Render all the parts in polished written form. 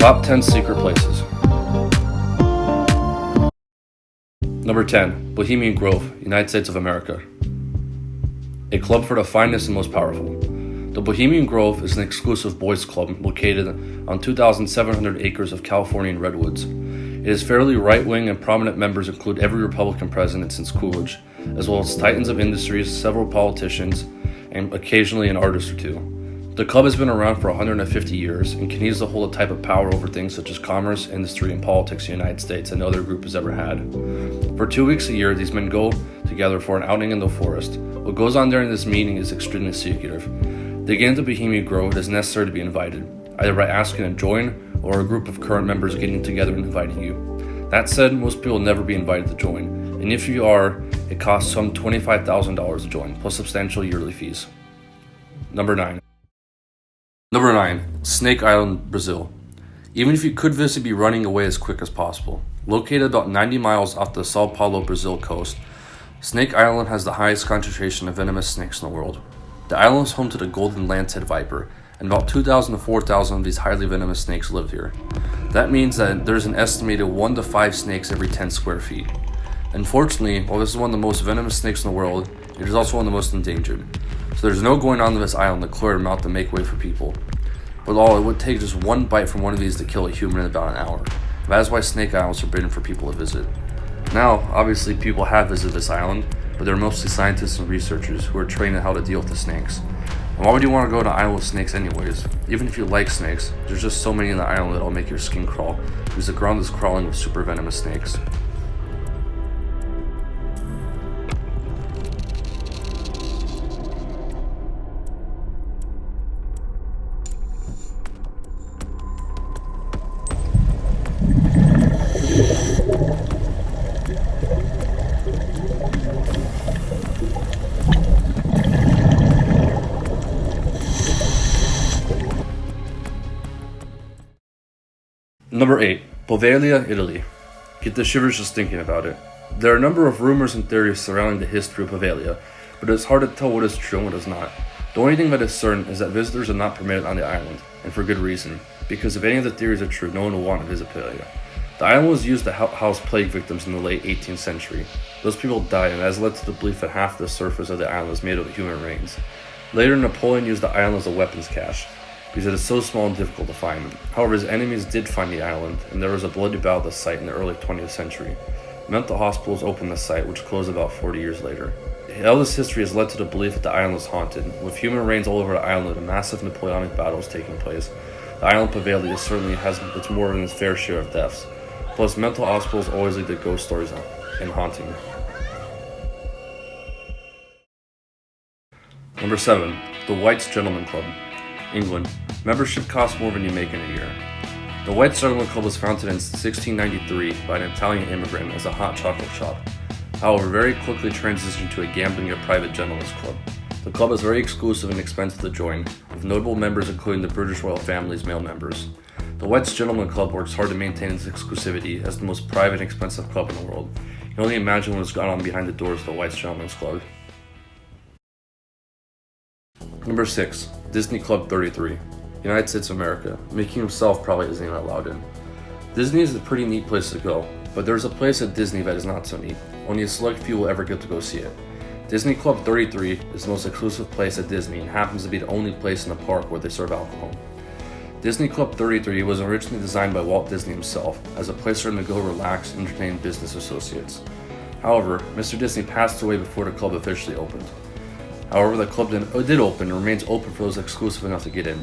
Top 10 secret places. Number 10. Bohemian Grove, United States of America. A club for the finest and most powerful. The Bohemian Grove is an exclusive boys' club located on 2,700 acres of Californian redwoods. It is fairly right-wing, and prominent members include every Republican president since Coolidge, as well as titans of industries, several politicians, and occasionally an artist or two. The club has been around for 150 years and continues to hold a type of power over things such as commerce, industry, and politics in the United States that no other group has ever had. For 2 weeks a year, these men go together for an outing in the forest. What goes on during this meeting is extremely secretive. To get into Bohemian Grove, it is necessary to be invited, either by asking to join or a group of current members getting together and inviting you. That said, most people will never be invited to join, and if you are, it costs some $25,000 to join, plus substantial yearly fees. Number 9, Snake Island, Brazil. Even if you could visit, be running away as quick as possible. Located about 90 miles off the Sao Paulo, Brazil coast, Snake Island has the highest concentration of venomous snakes in the world. The island is home to the golden lancehead viper, and about 2,000 to 4,000 of these highly venomous snakes live here. That means that there's an estimated 1 to 5 snakes every 10 square feet. Unfortunately, while this is one of the most venomous snakes in the world, it is also one of the most endangered. So there's no going on to this island to clear them out to make way for people. But all it would take just one bite from one of these to kill a human in about an hour. That is why Snake Island is forbidden for people to visit. Now, obviously people have visited this island, but they're mostly scientists and researchers who are trained in how to deal with the snakes. And why would you want to go to an island with snakes anyways? Even if you like snakes, there's just so many in the island that'll make your skin crawl, because the ground is crawling with super venomous snakes. Number 8. Poveglia, Italy. Get the shivers just thinking about it. There are a number of rumors and theories surrounding the history of Poveglia, but it is hard to tell what is true and what is not. The only thing that is certain is that visitors are not permitted on the island, and for good reason, because if any of the theories are true, no one will want to visit Poveglia. The island was used to house plague victims in the late 18th century. Those people died, and that has led to the belief that half the surface of the island is made of human remains. Later, Napoleon used the island as a weapons cache, because it is so small and difficult to find. However, his enemies did find the island, and there was a bloody battle at the site in the early 20th century. Mental hospitals opened the site, which closed about 40 years later. All this history has led to the belief that the island was haunted. With human remains all over the island and massive Napoleonic battles taking place, the island Poveglia certainly has its more than its fair share of deaths. Plus, mental hospitals always lead to ghost stories and haunting. Number 7. The White's Gentleman Club, England. Membership costs more than you make in a year. The White's Gentleman Club was founded in 1693 by an Italian immigrant as a hot chocolate shop. However, very quickly transitioned to a gambling and private gentlemen's club. The club is very exclusive and expensive to join, with notable members including the British royal family's male members. The White's Gentleman Club works hard to maintain its exclusivity as the most private and expensive club in the world. You can only imagine what has gone on behind the doors of the White's Gentlemen's Club. Number 6. Disney Club 33, United States of America. Mickey himself probably isn't even allowed in. Disney is a pretty neat place to go, but there's a place at Disney that is not so neat. Only a select few will ever get to go see it. Disney Club 33 is the most exclusive place at Disney and happens to be the only place in the park where they serve alcohol. Disney Club 33 was originally designed by Walt Disney himself as a place for him to go relax and entertain business associates. However, Mr. Disney passed away before the club officially opened. However, the club did open and remains open for those exclusive enough to get in.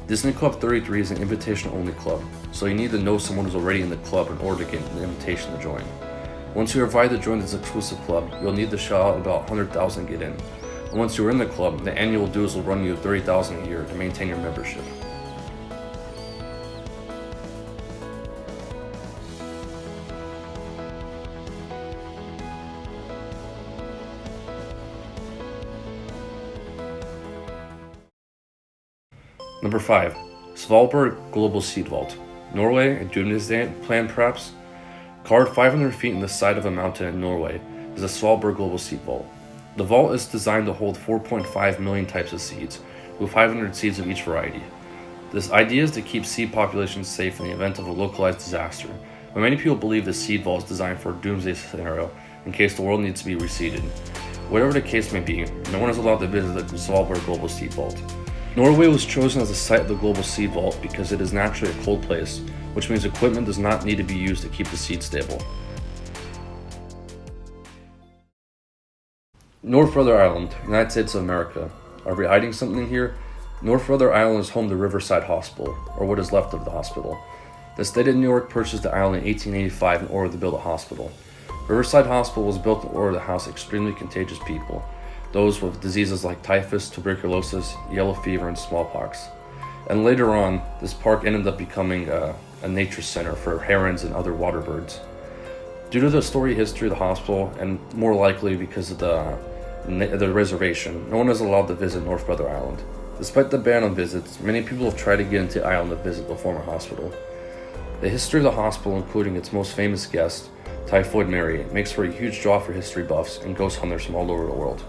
Disney Club 33 is an invitation-only club, so you need to know someone who's already in the club in order to get an invitation to join. Once you are invited to join this exclusive club, you'll need to shell out about $100,000 to get in. And once you are in the club, the annual dues will run you $30,000 a year to maintain your membership. Number 5. Svalbard Global Seed Vault, Norway, a doomsday plan perhaps? Carved 500 feet in the side of a mountain in Norway is the Svalbard Global Seed Vault. The vault is designed to hold 4.5 million types of seeds, with 500 seeds of each variety. This idea is to keep seed populations safe in the event of a localized disaster, but many people believe the seed vault is designed for a doomsday scenario in case the world needs to be reseeded. Whatever the case may be, no one is allowed to visit the Svalbard Global Seed Vault. Norway was chosen as the site of the Global Seed Vault because it is naturally a cold place, which means equipment does not need to be used to keep the seed stable. North Brother Island, United States of America. Are we hiding something here? North Brother Island is home to Riverside Hospital, or what is left of the hospital. The state of New York purchased the island in 1885 in order to build a hospital. Riverside Hospital was built in order to house extremely contagious people, those with diseases like typhus, tuberculosis, yellow fever, and smallpox. And later on, this park ended up becoming a nature center for herons and other water birds. Due to the storied history of the hospital, and more likely because of the reservation, no one is allowed to visit North Brother Island. Despite the ban on visits, many people have tried to get into the island to visit the former hospital. The history of the hospital, including its most famous guest, Typhoid Mary, makes for a huge draw for history buffs and ghost hunters from all over the world.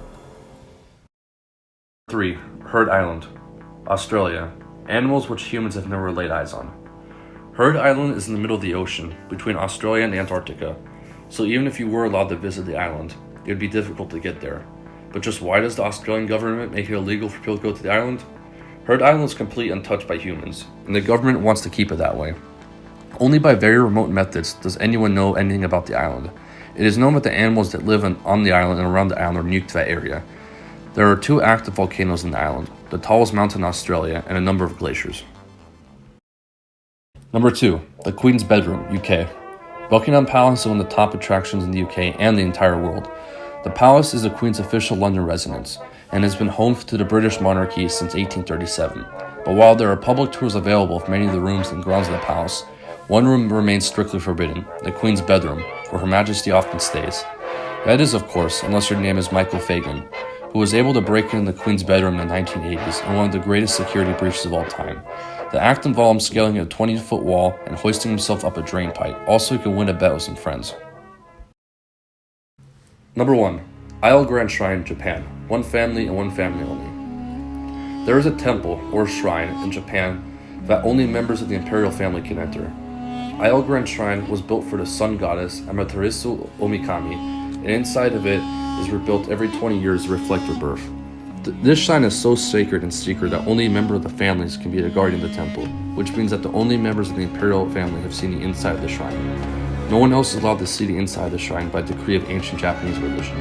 3. Heard Island, Australia. Animals which humans have never laid eyes on. Heard Island is in the middle of the ocean, between Australia and Antarctica, so even if you were allowed to visit the island, it would be difficult to get there. But just why does the Australian government make it illegal for people to go to the island? Heard Island is completely untouched by humans, and the government wants to keep it that way. Only by very remote methods does anyone know anything about the island. It is known that the animals that live on the island and around the island are unique to that area. There are 2 active volcanoes in the island, the tallest mountain in Australia, and a number of glaciers. Number 2. The Queen's Bedroom, UK. Buckingham Palace is one of the top attractions in the UK and the entire world. The palace is the Queen's official London residence, and has been home to the British monarchy since 1837. But while there are public tours available for many of the rooms and grounds of the palace, one room remains strictly forbidden, the Queen's Bedroom, where Her Majesty often stays. That is, of course, unless your name is Michael Fagan, who was able to break into the Queen's Bedroom in the 1980s in one of the greatest security breaches of all time. The act involved him scaling a 20-foot wall and hoisting himself up a drain pipe. Also, he could win a bet with some friends. Number 1. Isle Grand Shrine, Japan. One family and one family only. There is a temple, or shrine, in Japan that only members of the imperial family can enter. Isle Grand Shrine was built for the sun goddess Amaterasu Omikami, and inside of it is rebuilt every 20 years to reflect her birth. This shrine is so sacred and secret that only a member of the families can be the guardian of the temple, which means that the only members of the imperial family have seen the inside of the shrine. No one else is allowed to see the inside of the shrine by decree of ancient Japanese religion.